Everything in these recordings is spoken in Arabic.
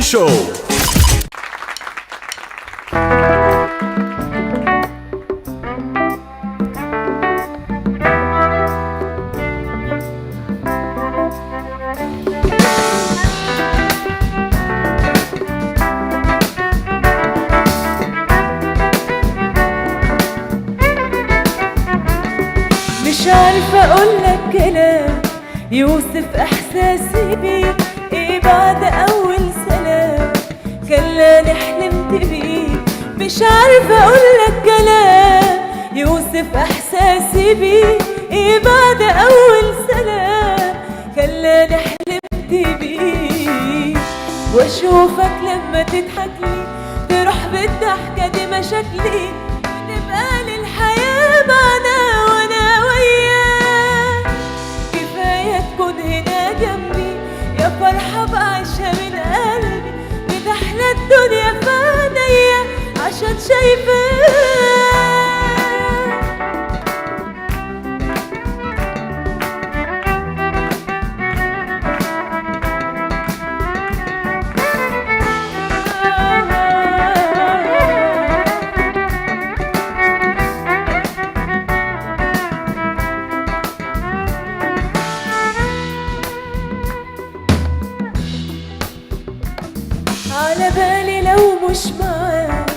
انشو. مش عارفة أقولك كلام يوصف إحساسي بيك، إيه بعد أول سلام خلاني حلمت بيك. مش عارفة أقولك كلام يوصف إحساسي بيك، إيه بعد أول سلام خلاني حلمت بيك. وأشوفك لما تضحكلي تروح بالضحكة دي مشاكلي، ونبقى للحياة معنا وأنا وياك. كفاية تكون هنا جنبي يا فرحة بعيشها من قلبي، بتحلى الدنيا في عينيا عشان شايفاك. على بالي لو مش معاك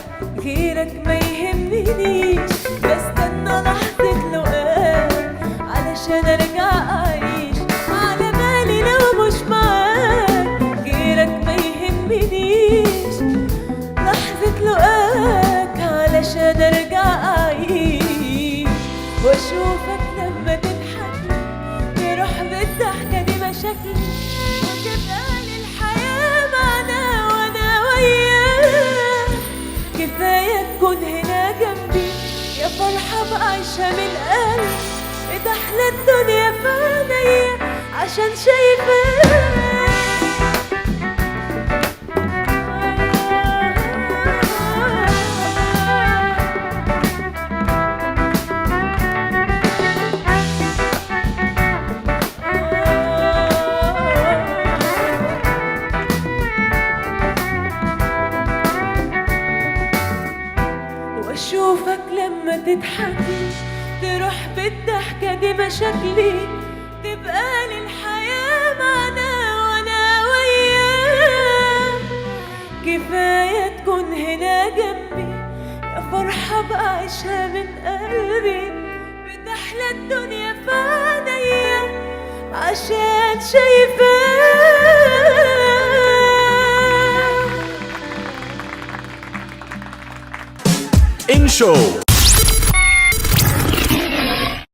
غيرك ما يهمنيش، بستنى لحظة لقاك علشان ارجع اعيش. على بالي لو مش معاك غيرك ما يهمنيش، لحظة لقاك علشان ارجع اعيش. واشوفك لما تضحكلي تروح بالضحكة دي مشاكلي، وتبقى للحياة معنا وانا وياك. كفاية تكون هنا جنبي يا فرحة بعيشها من قلبي، بتحلى الدنيا في عينيا عشان شايفاك. واشوفك لما تضحكي تروح بالضحكة دي مشاكلي، تبقى للحياة معنا وانا وياك. كفاية تكون هنا جنبي يا فرحة بعيشها من قلبي، بتحلى الدنيا في عينيا عشان شايفاك. انشو.